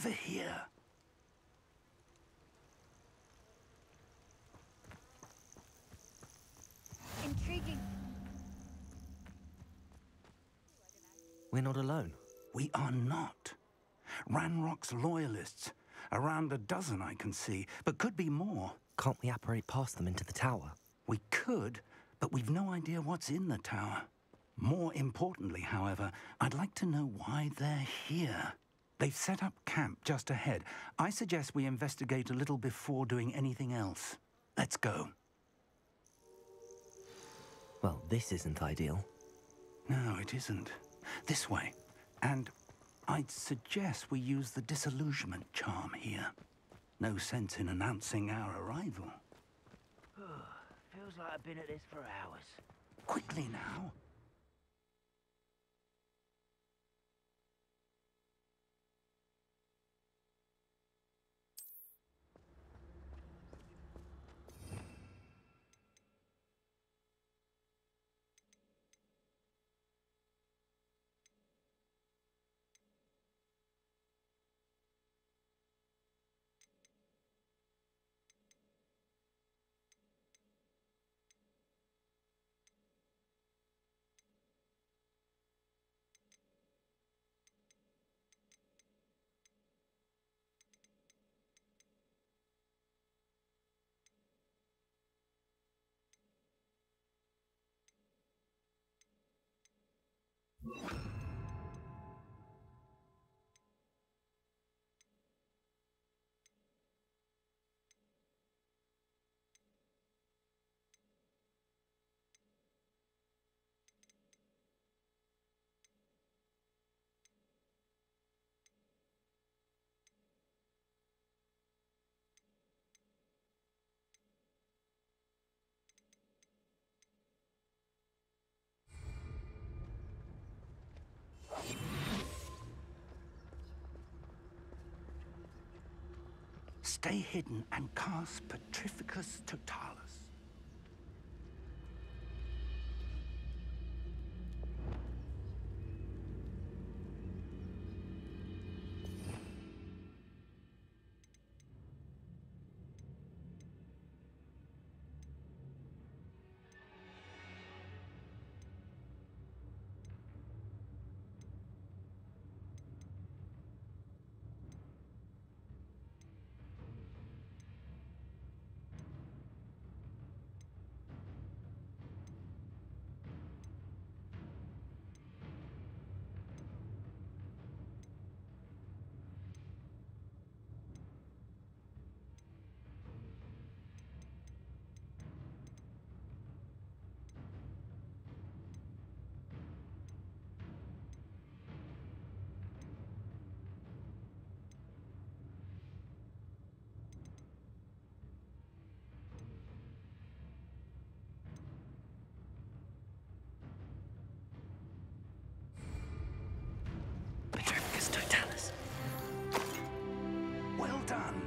over here. Intriguing. We're not alone. We are not. Ranrock's loyalists. Around a dozen I can see, but could be more. Can't we apparate past them into the tower? We could, but we've no idea what's in the tower. More importantly, however, I'd like to know why they're here. They've set up camp just ahead. I suggest we investigate a little before doing anything else. Let's go. Well, this isn't ideal. No, it isn't. This way. And I'd suggest we use the disillusionment charm here. No sense in announcing our arrival. Feels like I've been at this for hours. Quickly now. Stay hidden and cast Petrificus Totalis. Petrificus Totalis. Well done.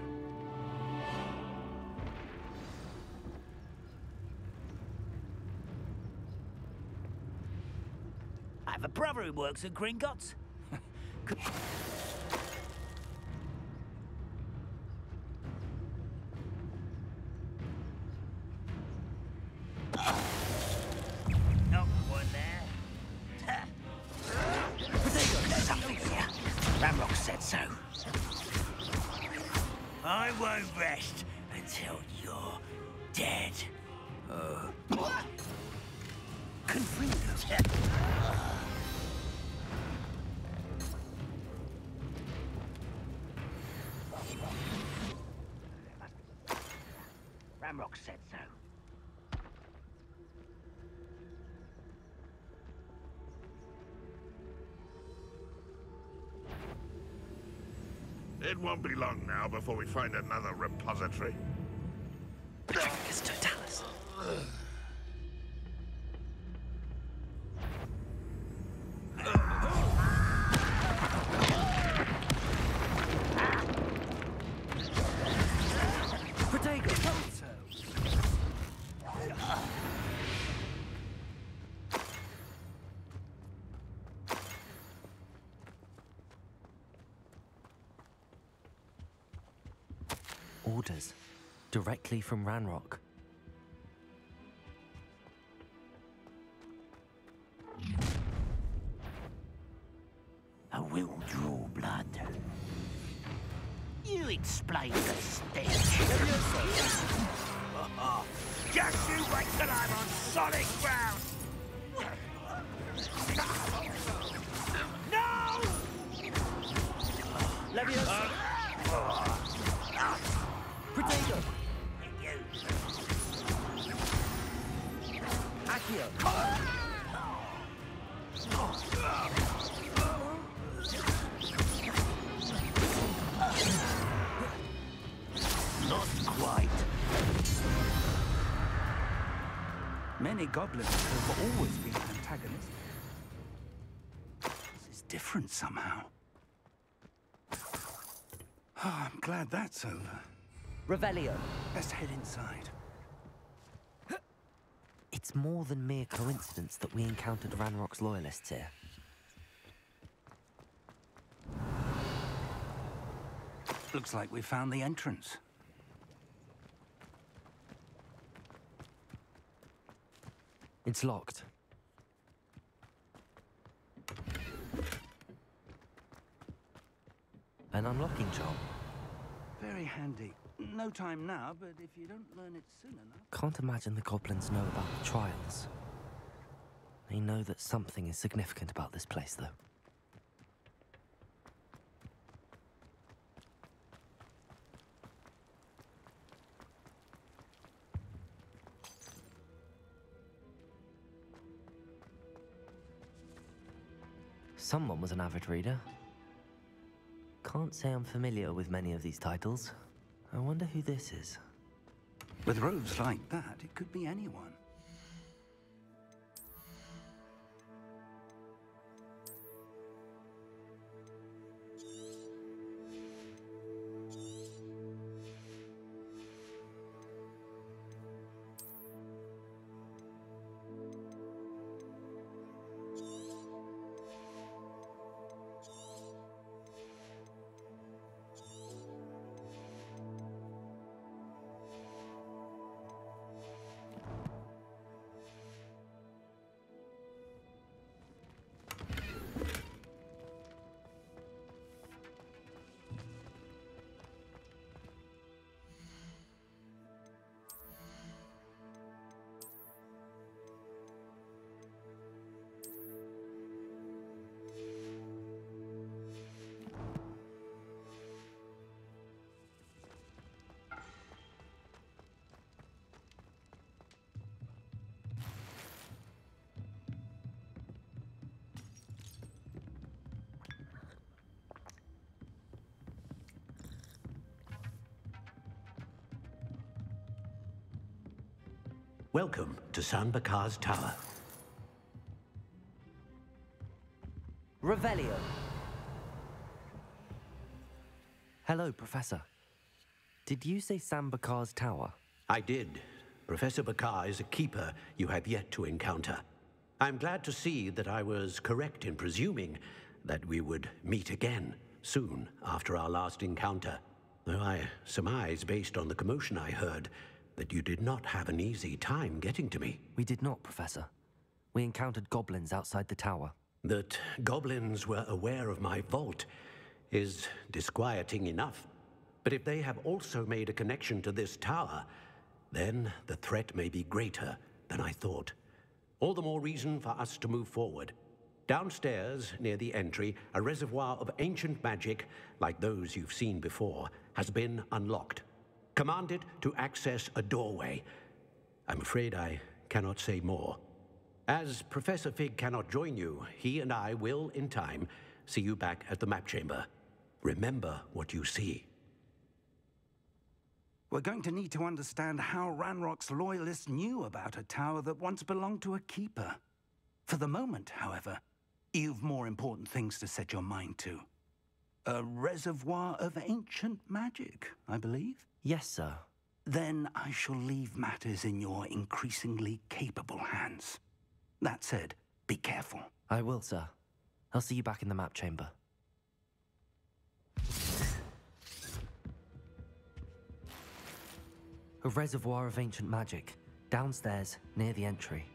I have a brother who works at Gringotts. No one there. There's something here. Ramrock said so. I won't rest until you're dead. Confringo. Ramrock said so. It won't be long now before we find another repository. Petrificus Totalis. Orders. Directly from Ranrock. I will draw blood. You explain the stench. Just you wait till I'm on solid ground. No! Leviosa! Potato! Accio! Not quite. Many goblins have always been antagonists. This is different somehow. Oh, I'm glad that's over. Revelio. Let's head inside. It's more than mere coincidence that we encountered Ranrock's loyalists here. Looks like we found the entrance. It's locked. An unlocking charm. Very handy. No time now, but if you don't learn it soon enough... Can't imagine the goblins know about the trials. They know that something is significant about this place, though. Someone was an avid reader. Can't say I'm familiar with many of these titles. I wonder who this is. With robes like that, it could be anyone. Welcome to San Bakar's Tower. Revelio. Hello, Professor. Did you say San Bakar's Tower? I did. Professor Bakar is a keeper you have yet to encounter. I'm glad to see that I was correct in presuming that we would meet again soon after our last encounter. Though I surmise, based on the commotion I heard, that you did not have an easy time getting to me. We did not, Professor. We encountered goblins outside the tower. That goblins were aware of my vault is disquieting enough. But if they have also made a connection to this tower, then the threat may be greater than I thought. All the more reason for us to move forward. Downstairs, near the entry, a reservoir of ancient magic, like those you've seen before, has been unlocked. Commanded to access a doorway. I'm afraid I cannot say more. As Professor Fig cannot join you, he and I will, in time, see you back at the map chamber. Remember what you see. We're going to need to understand how Ranrock's loyalists knew about a tower that once belonged to a keeper. For the moment, however, you've more important things to set your mind to. A reservoir of ancient magic, I believe? Yes, sir. Then I shall leave matters in your increasingly capable hands. That said, be careful. I will, sir. I'll see you back in the map chamber. A reservoir of ancient magic, downstairs near the entry.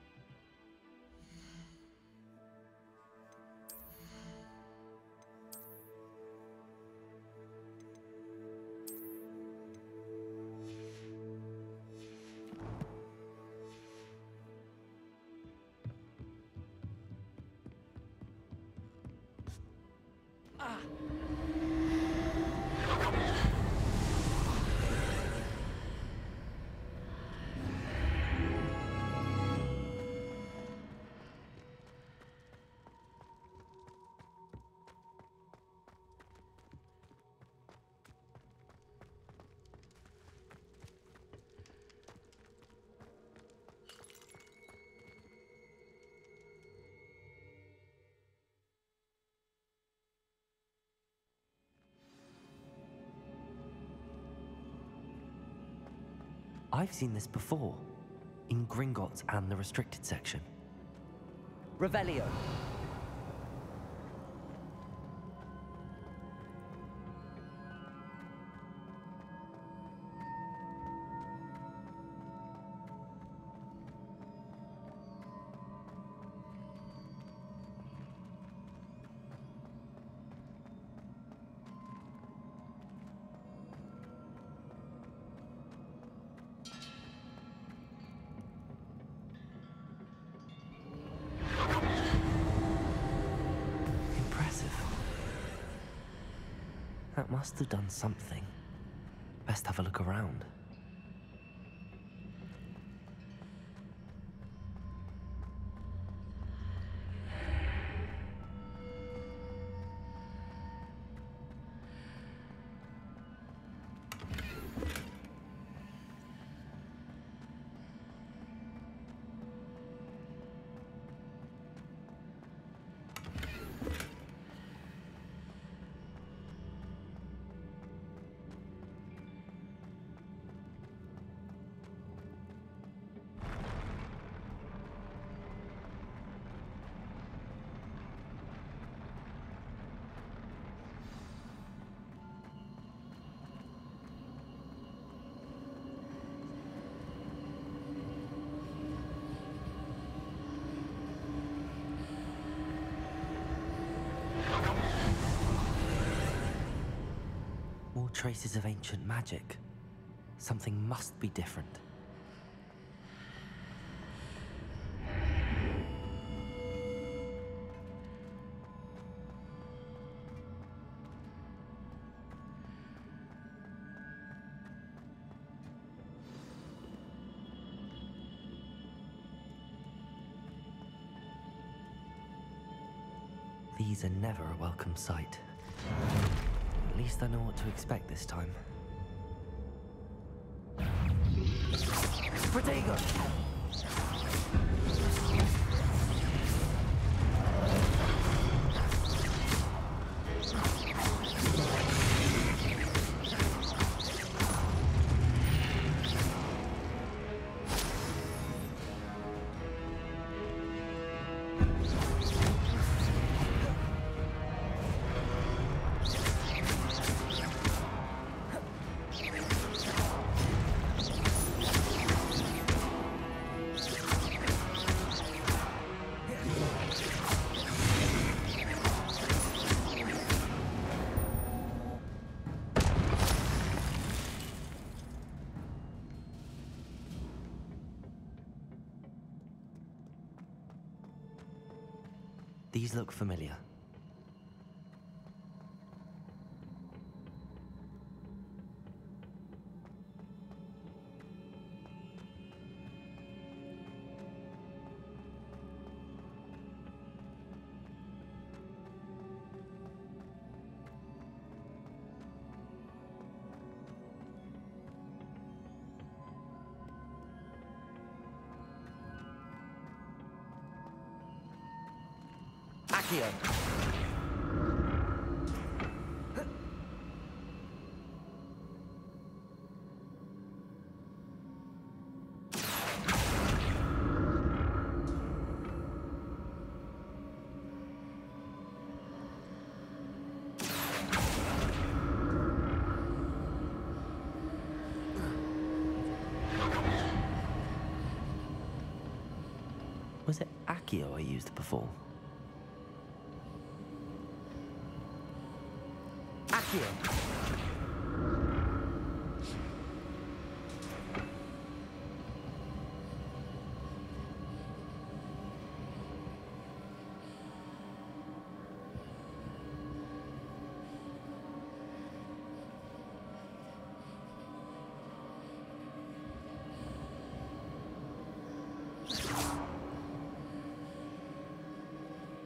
I've seen this before, in Gringotts and the restricted section. Revelio. That must have done something. Best have a look around. More traces of ancient magic. Something must be different. These are never a welcome sight. At least I know what to expect this time. Protagonist! These look familiar. Accio. Was it Accio I used before? Accio.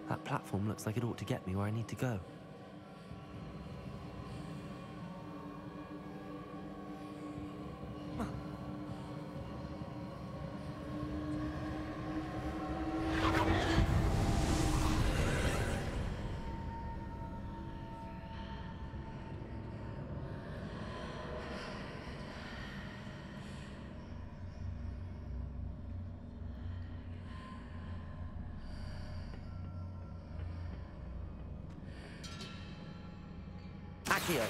That platform looks like it ought to get me where I need to go. Accio.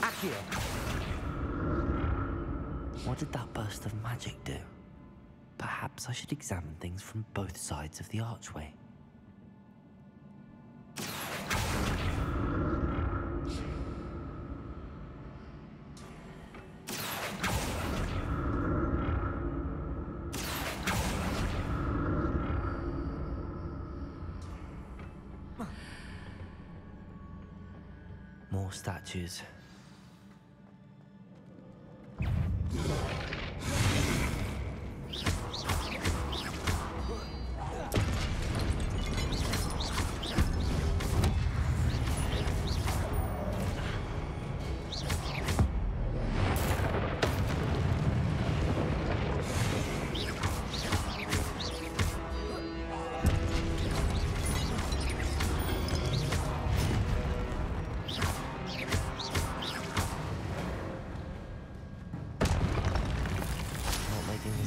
Accio. What did that burst of magic do? Perhaps I should examine things from both sides of the archway. More statues.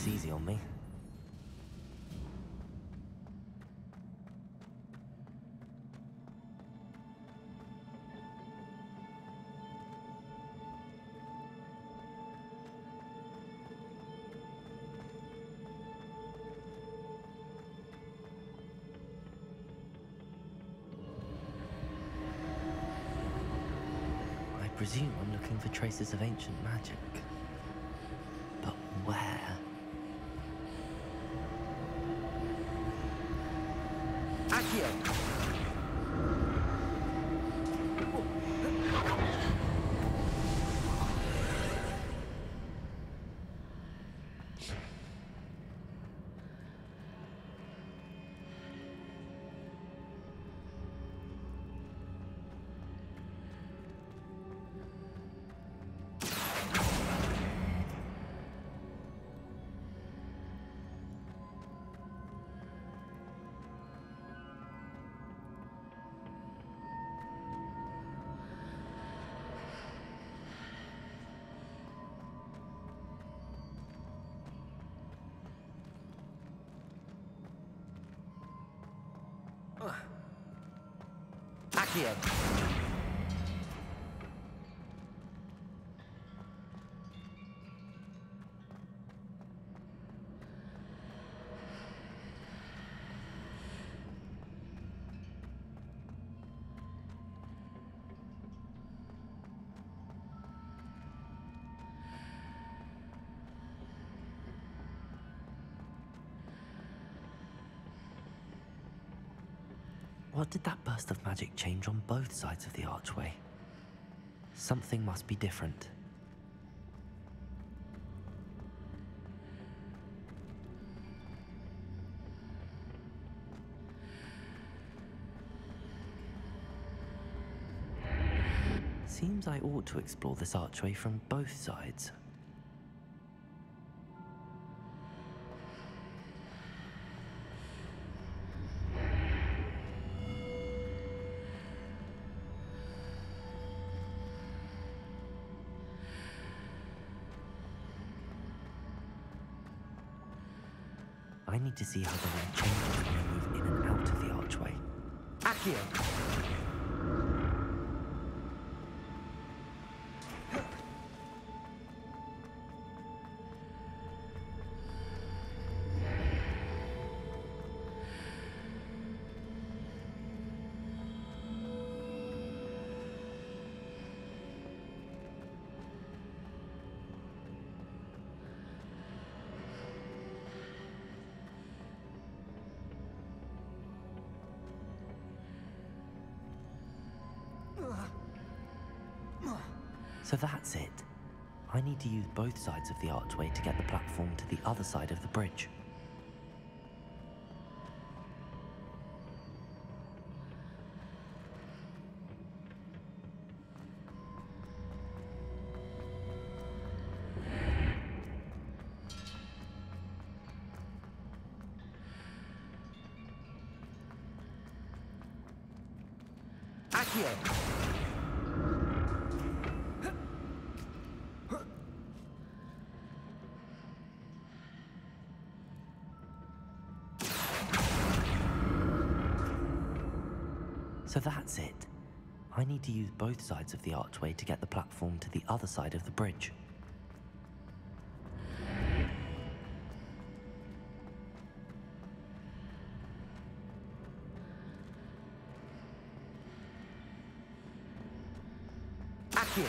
Easy on me. I presume I'm looking for traces of ancient magic. But where? Accio. Accio. What did that burst of magic change on both sides of the archway? Something must be different. Seems I ought to explore this archway from both sides. I need to see how the wind changes when I move in and out of the archway. Accio. So that's it. I need to use both sides of the archway to get the platform to the other side of the bridge. Accio. So that's it. I need to use both sides of the archway to get the platform to the other side of the bridge. Accio.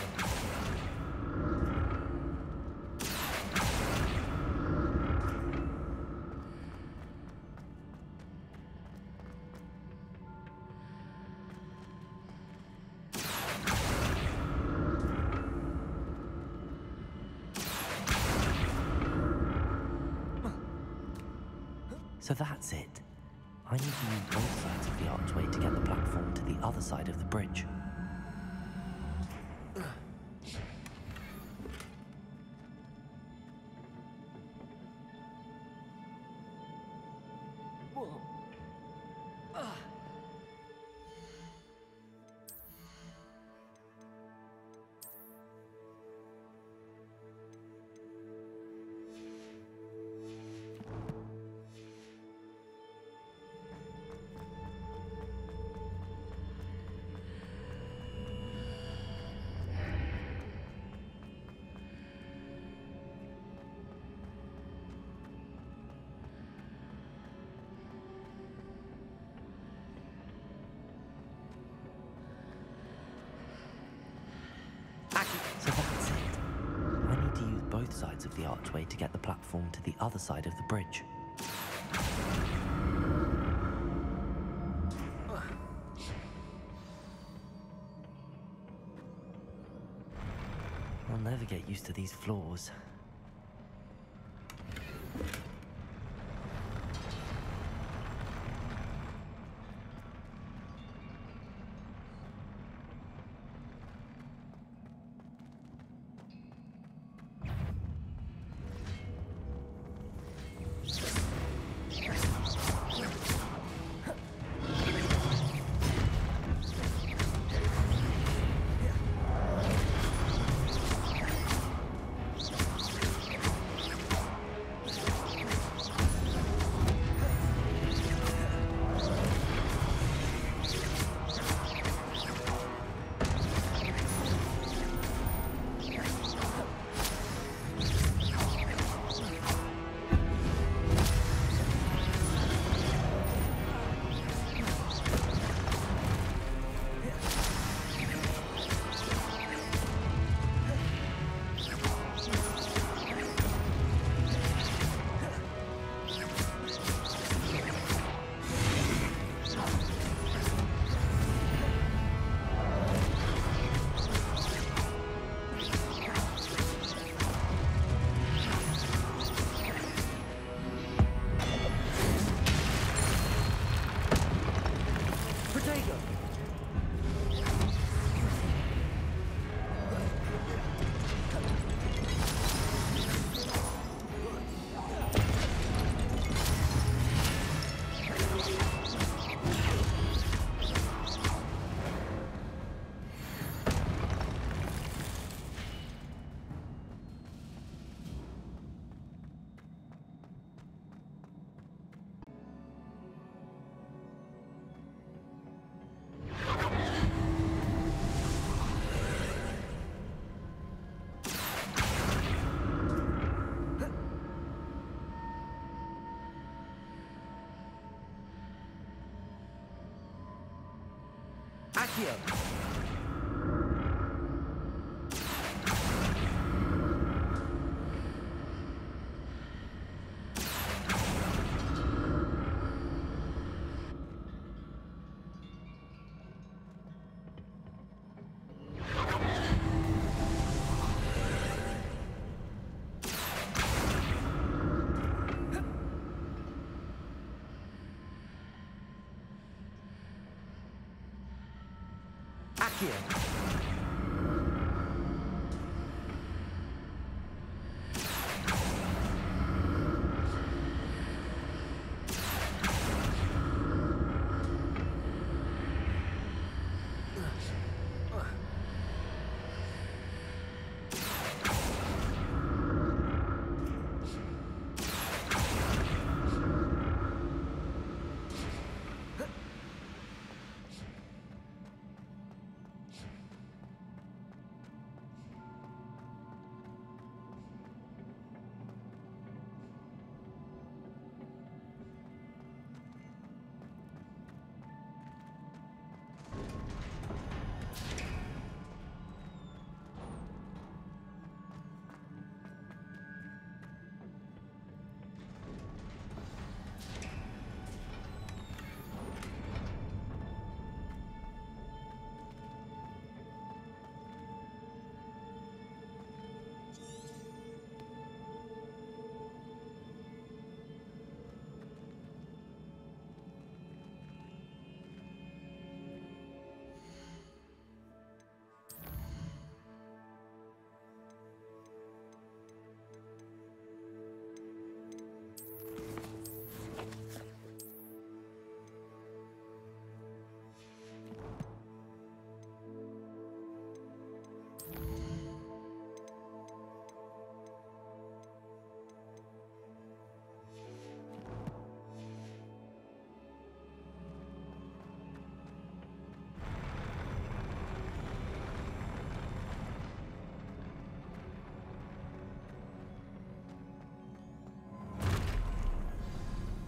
So that's it. I need to use both sides of the archway to get the platform to the other side of the bridge. So that's it. I need to use both sides of the archway to get the platform to the other side of the bridge. I'll never get used to these floors. Accio.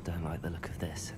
Don't like the look of this.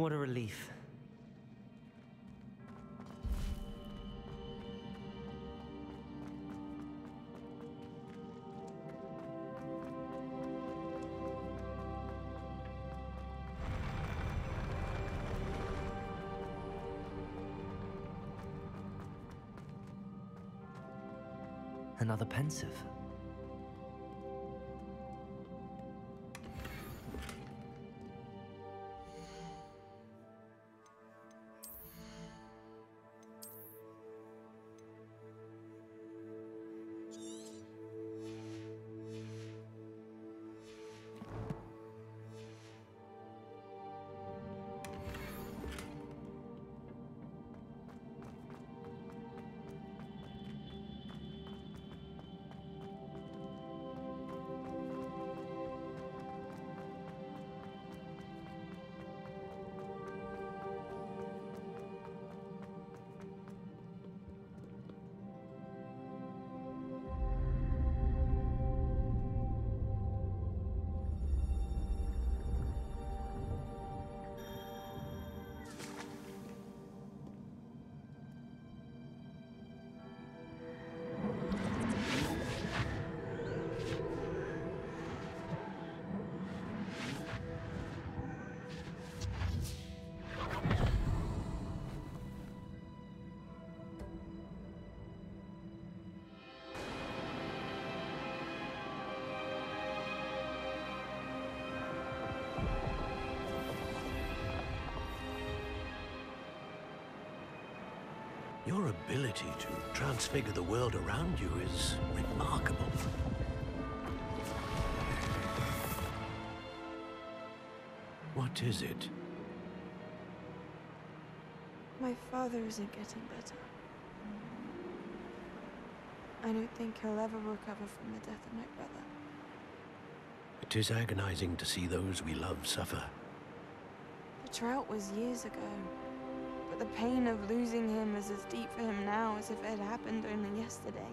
What a relief. Another pensive. Your ability to transfigure the world around you is remarkable. What is it? My father isn't getting better. I don't think he'll ever recover from the death of my brother. It is agonizing to see those we love suffer. The drought was years ago, but the pain of losing him is as deep for him now as if it had happened only yesterday.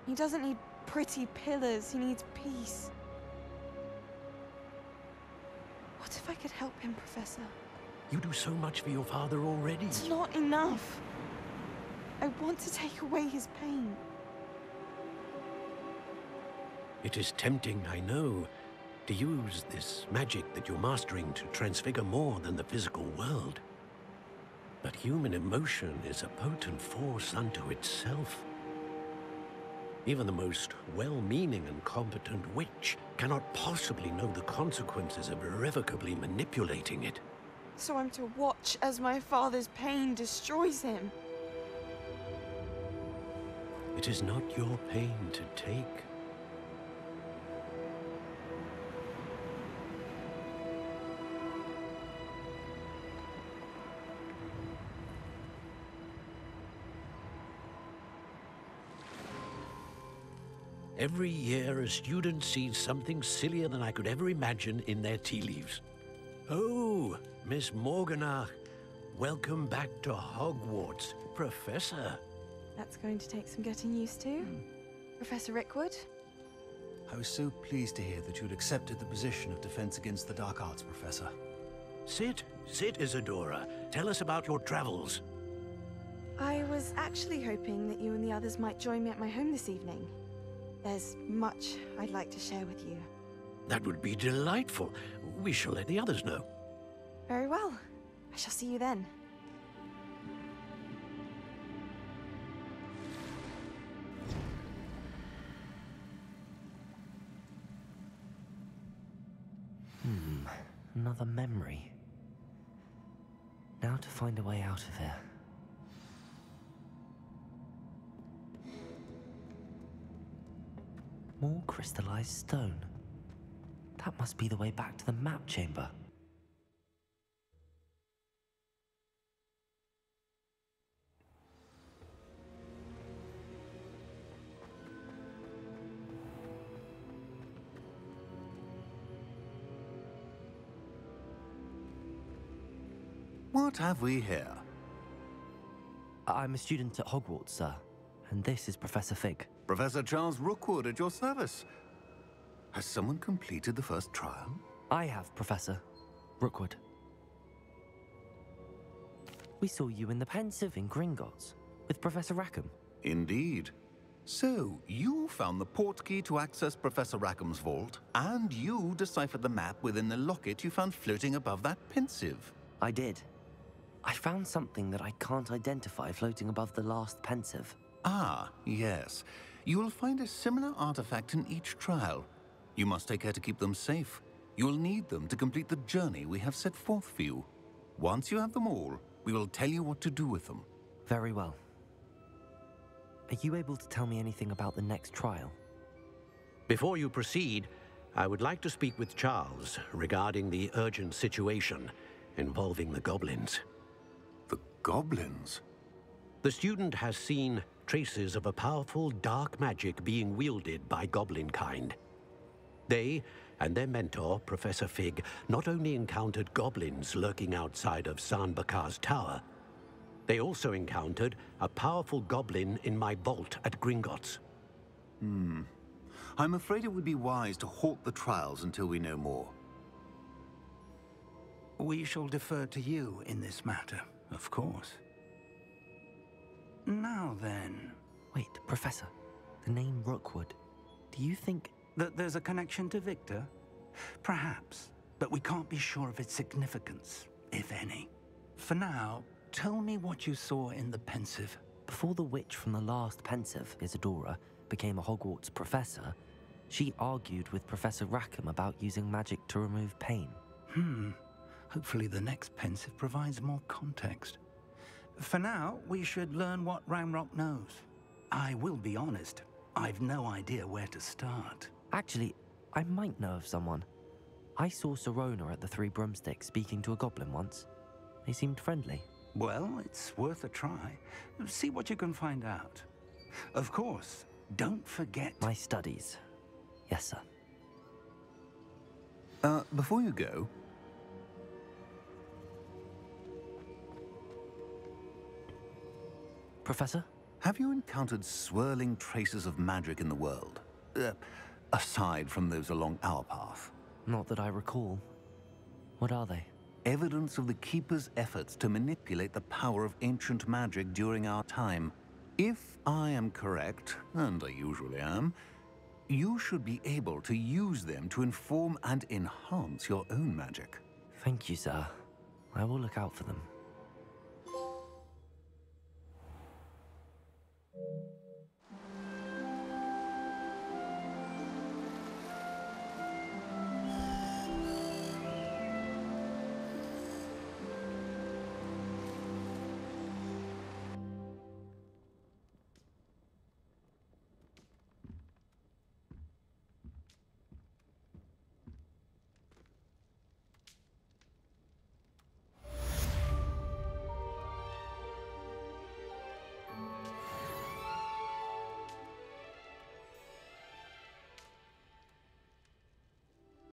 He doesn't need pretty pillars, he needs peace. What if I could help him, Professor? You do so much for your father already. It's not enough. I want to take away his pain. It is tempting, I know, to use this magic that you're mastering to transfigure more than the physical world. But human emotion is a potent force unto itself. Even the most well-meaning and competent witch cannot possibly know the consequences of irrevocably manipulating it. So I'm to watch as my father's pain destroys him. It is not your pain to take. Every year, a student sees something sillier than I could ever imagine in their tea leaves. Oh, Miss Morganach, welcome back to Hogwarts, Professor. That's going to take some getting used to. Professor Rickwood? I was so pleased to hear that you'd accepted the position of Defense Against the Dark Arts, Professor. Sit, Isadora. Tell us about your travels. I was actually hoping that you and the others might join me at my home this evening. There's much I'd like to share with you. That would be delightful. We shall let the others know. Very well. I shall see you then. Another memory. Now to find a way out of here. More crystallized stone. That must be the way back to the map chamber. What have we here? I'm a student at Hogwarts, sir. And this is Professor Fig. Professor Charles Rookwood at your service. Has someone completed the first trial? I have, Professor Rookwood. We saw you in the Pensive in Gringotts with Professor Rackham. Indeed. So, you found the portkey to access Professor Rackham's vault, and you deciphered the map within the locket you found floating above that Pensive. I did. I found something that I can't identify floating above the last Pensive. Ah, yes. You will find a similar artifact in each trial. You must take care to keep them safe. You will need them to complete the journey we have set forth for you. Once you have them all, we will tell you what to do with them. Very well. Are you able to tell me anything about the next trial? Before you proceed, I would like to speak with Charles regarding the urgent situation involving the goblins. The goblins? The student has seen traces of a powerful dark magic being wielded by goblin kind. They and their mentor, Professor Fig, not only encountered goblins lurking outside of Sanbakar's tower, they also encountered a powerful goblin in my vault at Gringotts. I'm afraid it would be wise to halt the trials until we know more. We shall defer to you in this matter, of course. Now then... Wait, Professor. The name Rookwood. Do you think... that there's a connection to Victor? Perhaps, but we can't be sure of its significance, if any. For now, tell me what you saw in the Pensive. Before the witch from the last Pensive, Isadora, became a Hogwarts professor, she argued with Professor Rackham about using magic to remove pain. Hopefully the next Pensive provides more context. For now, we should learn what Ranrock knows. I will be honest, I've no idea where to start. Actually, I might know of someone. I saw Sirona at the Three Broomsticks speaking to a goblin once. They seemed friendly. Well, it's worth a try. See what you can find out. Of course, don't forget... My studies. Yes, sir. Before you go... Professor? Have you encountered swirling traces of magic in the world? Aside from those along our path? Not that I recall. What are they? Evidence of the Keeper's efforts to manipulate the power of ancient magic during our time. If I am correct, and I usually am, you should be able to use them to inform and enhance your own magic. Thank you, sir. I will look out for them.